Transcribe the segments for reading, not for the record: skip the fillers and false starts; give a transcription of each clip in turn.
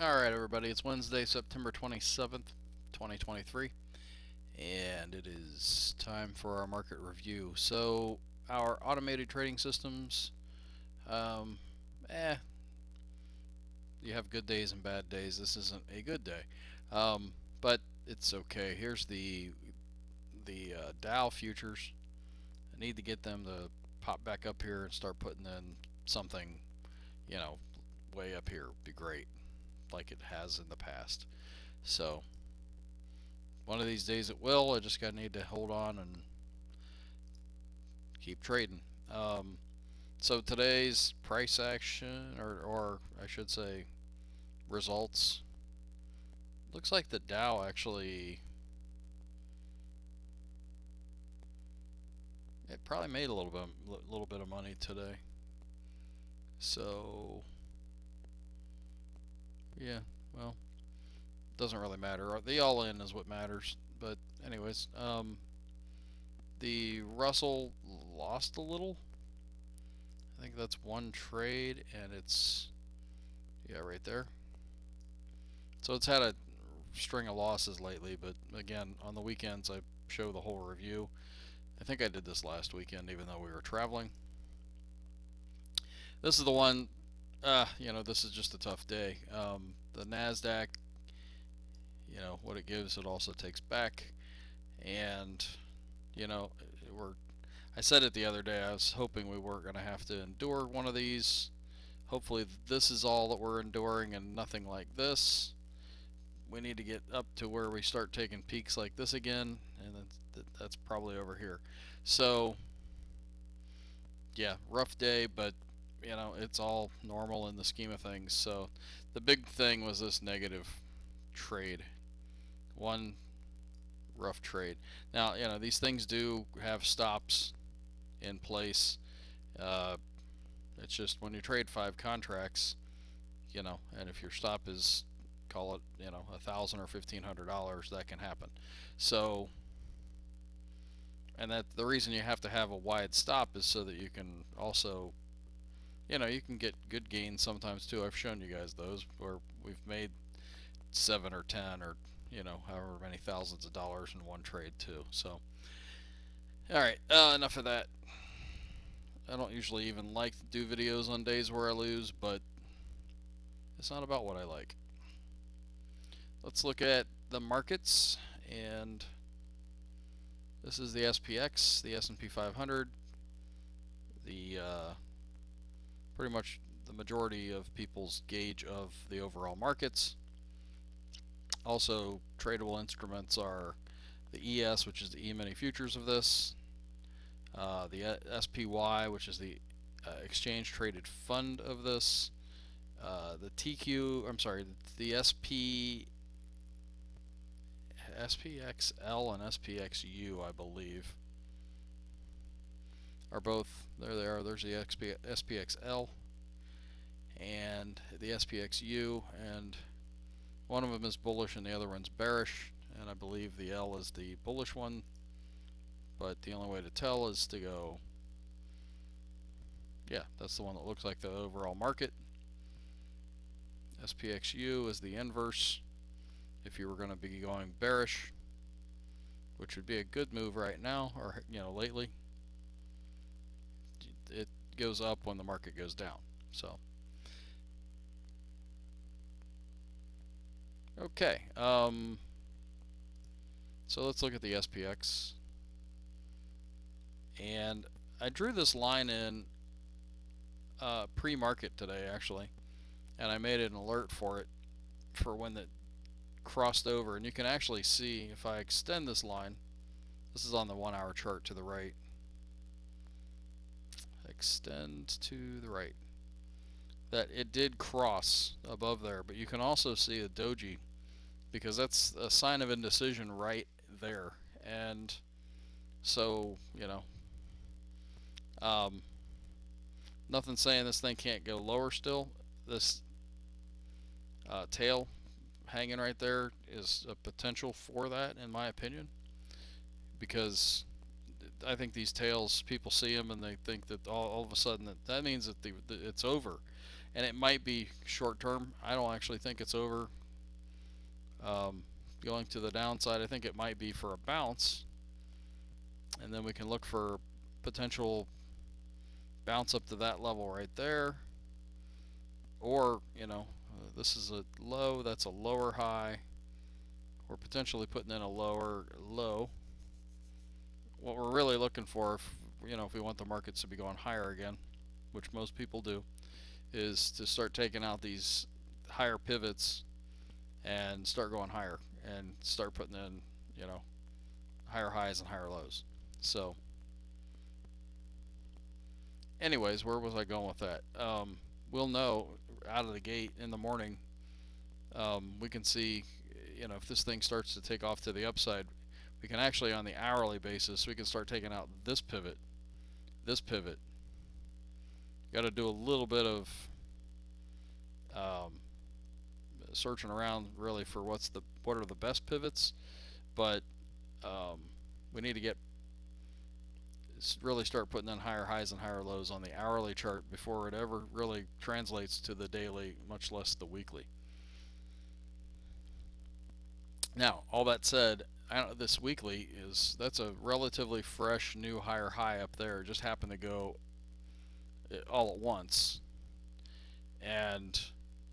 Alright, everybody, it's Wednesday, September 27th, 2023, and it is time for our market review. So, our automated trading systems, um, eh, you have good days and bad days. This isn't a good day, but it's okay. Here's the Dow futures. I need to get them to pop back up here and start putting in something, you know, way up here. Be great, like it has in the past. So, one of these days it will. I just gotta need to hold on and keep trading. So today's price action, or I should say, results. Looks like the Dow actually, it probably made a little bit of money today. So yeah, well, doesn't really matter. The all in is what matters. But anyways, the Russell lost a little. I think that's one trade, and it's, yeah, right there. So it's had a string of losses lately, but again, on the weekends I show the whole review. I think I did this last weekend, even though we were traveling. This is the one, this is just a tough day. The NASDAQ, what it gives, it also takes back. And, you know, we're, I said it the other day, I was hoping we weren't going to have to endure one of these. Hopefully, this is all that we're enduring and nothing like this. We need to get up to where we start taking peaks like this again, and that's probably over here. So, yeah, rough day, but it's all normal in the scheme of things. So, the big thing was this negative trade. One rough trade. Now, these things do have stops in place. Uh, it's just when you trade 5 contracts, and if your stop is, call it, $1,000 or $1,500, that can happen. So, and that the reason you have to have a wide stop is so that you can also, you can get good gains sometimes too. I've shown you guys those where we've made 7 or 10 or however many thousands of dollars in one trade too. So, all right, enough of that. I don't usually even like to do videos on days where I lose, but it's not about what I like. Let's look at the markets, and this is the SPX, the S&P 500, the pretty much the majority of people's gauge of the overall markets. Also, tradable instruments are the ES, which is the E-mini futures of this, the SPY, which is the exchange traded fund of this, the TQ, I'm sorry, the SPXL and SPXU, I believe, are both, there they are. There's the SPXL and the SPXU, and one of them is bullish and the other one's bearish, and I believe the L is the bullish one, but the only way to tell is to go, yeah, that's the one that looks like the overall market. SPXU is the inverse if you were going to be going bearish, which would be a good move right now, or lately. It goes up when the market goes down. So okay, so let's look at the SPX, and I drew this line in pre-market today actually, and I made an alert for it for when it crossed over, and you can actually see if I extend this line. This is on the 1 hour chart to the right. Extend to the right. That it did cross above there, but you can also see a doji, because that's a sign of indecision right there. And so, nothing saying this thing can't go lower still. This tail hanging right there is a potential for that, in my opinion, because I think these tails, people see them and they think that all of a sudden that means that it's over, and it might be short term. I don't actually think it's over. Um, Going to the downside, I think it might be for a bounce, and then we can look for potential bounce up to that level right there, or this is a low, that's a lower high. We're potentially putting in a lower low. What we're really looking for, if we want the markets to be going higher again, which most people do, is to start taking out these higher pivots and start going higher and start putting in, higher highs and higher lows. So, anyways, where was I going with that? We'll know out of the gate in the morning. We can see, if this thing starts to take off to the upside, we can actually, on the hourly basis, we can start taking out this pivot. This pivot. Got to do a little bit of um, searching around really for what are the best pivots, but um, we need to really start putting in higher highs and higher lows on the hourly chart before it ever really translates to the daily, much less the weekly. Now, all that said, this weekly that's a relatively fresh new higher high up there. It just happened to go all at once, and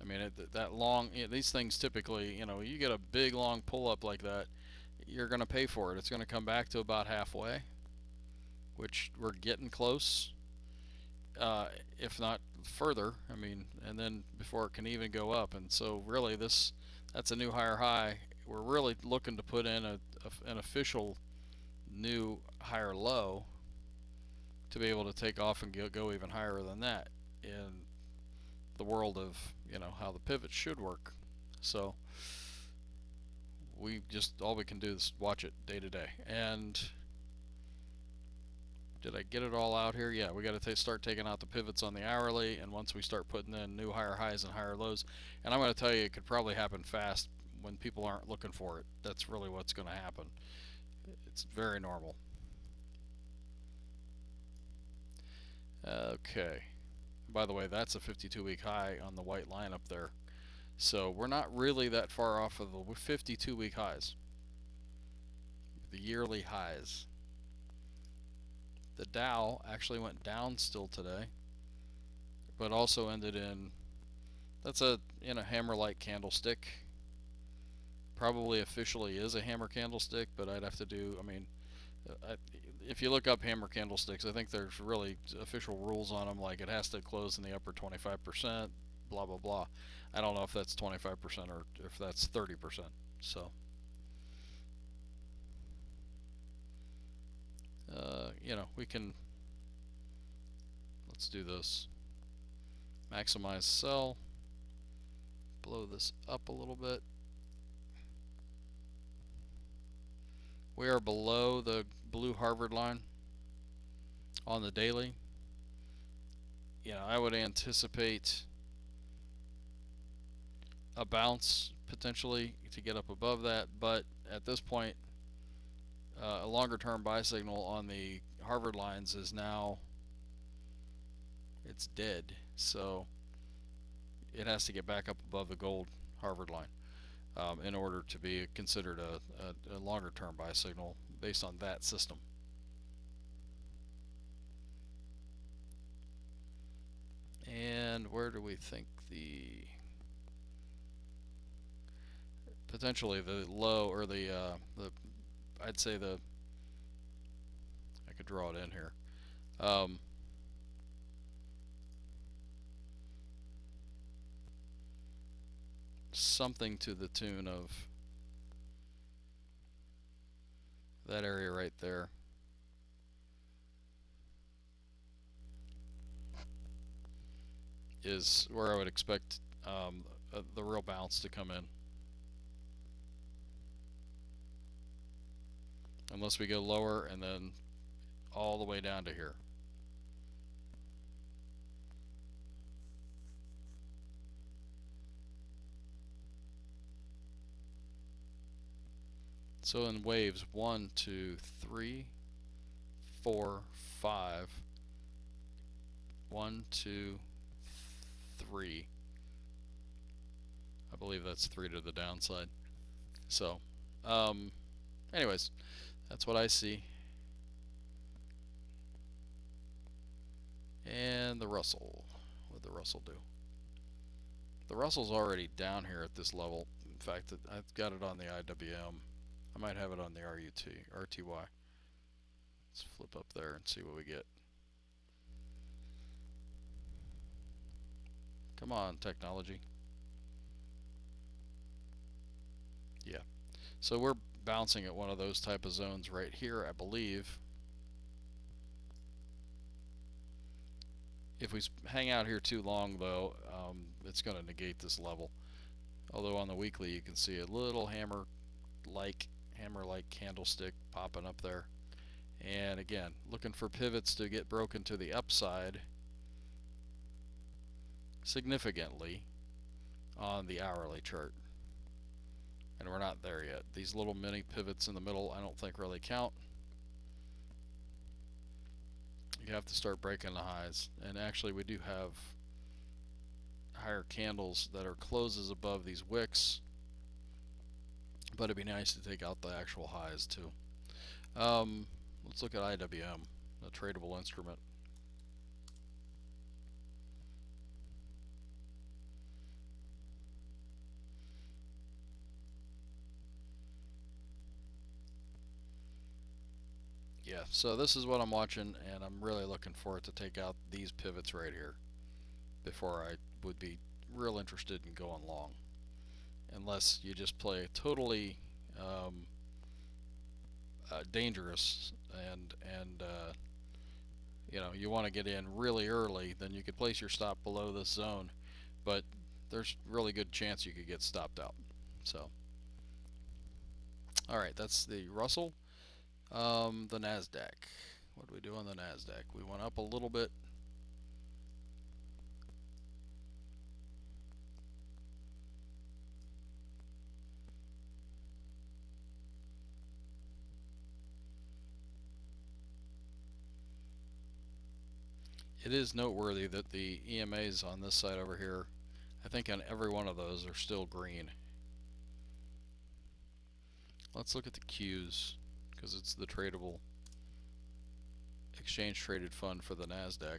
I mean that long. These things typically, you get a big long pull up like that, you're going to pay for it. It's going to come back to about halfway, which we're getting close, if not further. I mean, and then before it can even go up, and so really that's a new higher high. We're really looking to put in an official new higher low to be able to take off and go even higher than that in the world of how the pivots should work. So all we can do is watch it day to day. And did I get it all out here? Yeah, we got to start taking out the pivots on the hourly, and once we start putting in new higher highs and higher lows, and I'm going to tell you, it could probably happen fast when people aren't looking for it. That's really what's going to happen. It's very normal. Okay. By the way, that's a 52-week high on the white line up there. So we're not really that far off of the 52-week highs, the yearly highs. The Dow actually went down still today, but also ended in, that's a hammer-like candlestick. Probably officially is a hammer candlestick, but I'd have to do, if you look up hammer candlesticks, I think there's really official rules on them, like it has to close in the upper 25%, blah blah blah. I don't know if that's 25% or if that's 30%. So, we can, let's do this. Maximize sell, blow this up a little bit. We are below the blue Harvard line on the daily. I would anticipate a bounce potentially to get up above that, but at this point, a longer term buy signal on the Harvard lines is now, it's dead. So it has to get back up above the gold Harvard line in order to be considered a longer term buy signal based on that system. And where do we think potentially the low, or I'd say I could draw it in here. Something to the tune of that area right there. Is where I would expect the real bounce to come in. Unless we go lower and then all the way down to here. So in waves 1, 2, 3, 4, 5. 1, 2, 3. I believe that's 3 to the downside. So, um, anyways, that's what I see. And the Russell. What did the Russell do? The Russell's already down here at this level. In fact, I've got it on the IWM. I might have it on the RTY. Let's flip up there and see what we get. Come on, technology. Yeah. So we're bouncing at one of those type of zones right here, I believe. If we hang out here too long, though, it's going to negate this level. Although on the weekly, you can see a little hammer-like candlestick popping up there. And again, looking for pivots to get broken to the upside significantly on the hourly chart. And we're not there yet. These little mini pivots in the middle I don't think really count. You have to start breaking the highs. And actually we do have higher candles that are closes above these wicks, but it'd be nice to take out the actual highs too. Let's look at IWM, the tradable instrument. Yeah, so this is what I'm watching, and I'm really looking for it to take out these pivots right here before I would be real interested in going long, unless you just play totally dangerous and you know, you want to get in really early, then you could place your stop below this zone, but there's really good chance you could get stopped out. So, all right, that's the Russell. The Nasdaq. What do we do on the Nasdaq? We went up a little bit. It is noteworthy that the EMAs on this side over here, I think on every one of those are still green. Let's look at the Qs, because it's the tradable exchange traded fund for the Nasdaq.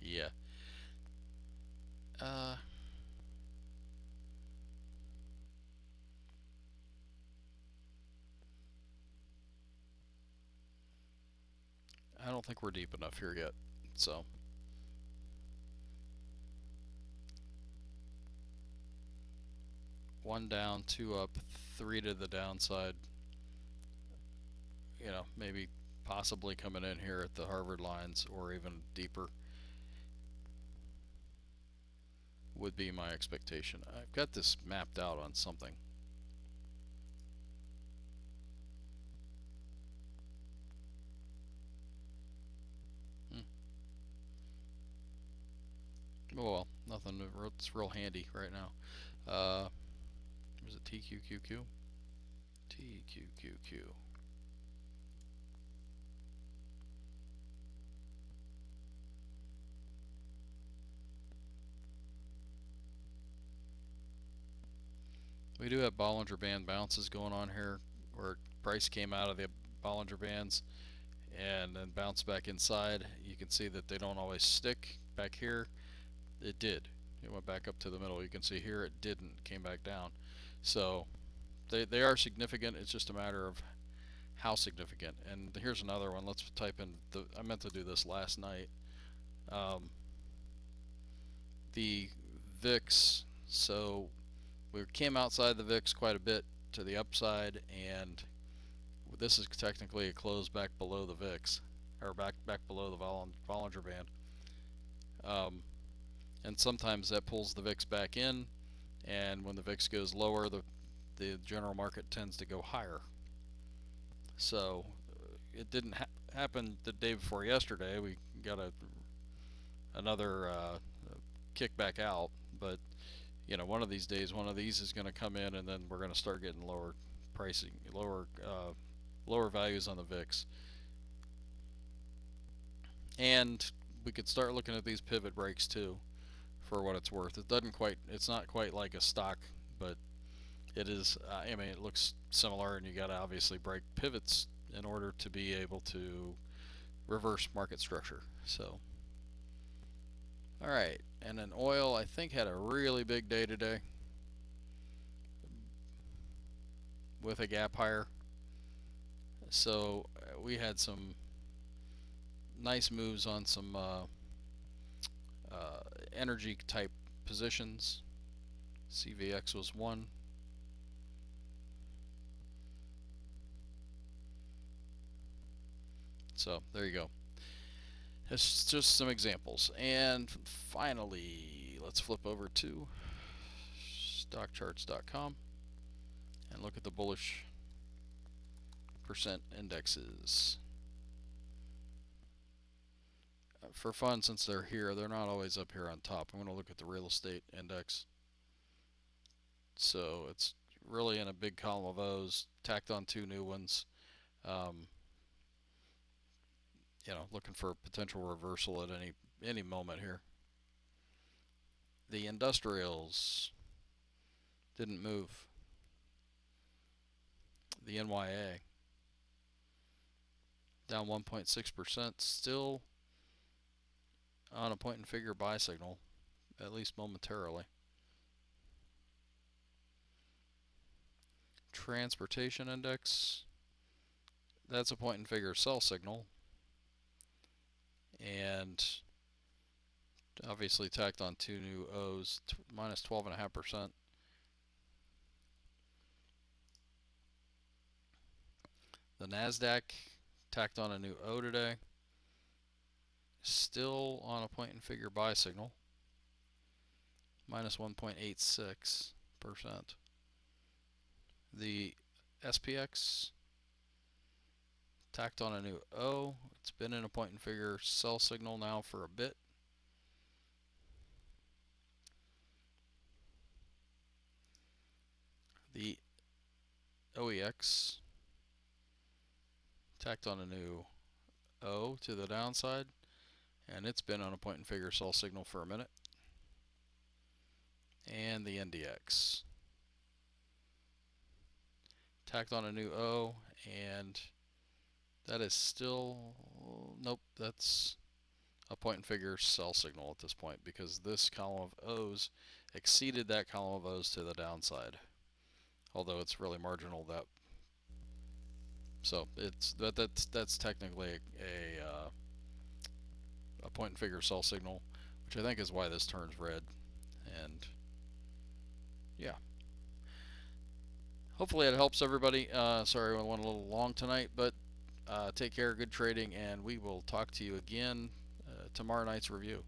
Yeah. I don't think we're deep enough here yet. So, one down, two up, three to the downside. You know, maybe possibly coming in here at the Harvard lines or even deeper would be my expectation. I've got this mapped out on something. Oh well, nothing. It's real handy right now. There's a TQQQ. TQQQ. We do have Bollinger Band bounces going on here, where price came out of the Bollinger Bands and then bounced back inside. You can see that they don't always stick back here. It did. It went back up to the middle. You can see here it didn't, came back down. So they are significant. It's just a matter of how significant. And here's another one. Let's type in I meant to do this last night. The VIX. So we came outside the VIX quite a bit to the upside, and this is technically a close back below the VIX, or back below the Bollinger Band. And sometimes that pulls the VIX back in, and when the VIX goes lower, the general market tends to go higher. So it didn't happen the day before yesterday. We got another kick back out, but you know, one of these days, one of these is going to come in, and then we're going to start getting lower pricing, lower values on the VIX. And we could start looking at these pivot breaks too, for what it's worth. It's not quite like a stock, but it is. I mean, it looks similar, and you got to obviously break pivots in order to be able to reverse market structure. So, all right, and then oil, I think, had a really big day today with a gap higher. So we had some nice moves on some energy type positions. CVX was one. So there you go. It's just some examples. And finally, let's flip over to stockcharts.com and look at the bullish percent indexes. For fun, since they're here, they're not always up here on top. I'm going to look at the real estate index. So it's really in a big column of O's, tacked on two new ones. Um, looking for a potential reversal at any moment here. The industrials didn't move. The NYA down 1.6%, still on a point and figure buy signal, at least momentarily. Transportation index, that's a point and figure sell signal, and obviously tacked on two new O's, minus 12.5%. The NASDAQ tacked on a new O today, still on a point and figure buy signal, minus 1.86%. The SPX tacked on a new O. It's been in a point and figure sell signal now for a bit. The OEX tacked on a new O to the downside, and it's been on a point and figure sell signal for a minute. And the NDX tacked on a new O, and that is still, nope, that's a point and figure sell signal at this point, because this column of O's exceeded that column of O's to the downside, although it's really marginal. So that's technically a point and figure sell signal, which I think is why this turns red. And yeah, hopefully it helps everybody. Sorry I went a little long tonight, but take care, good trading, and we will talk to you again tomorrow night's review.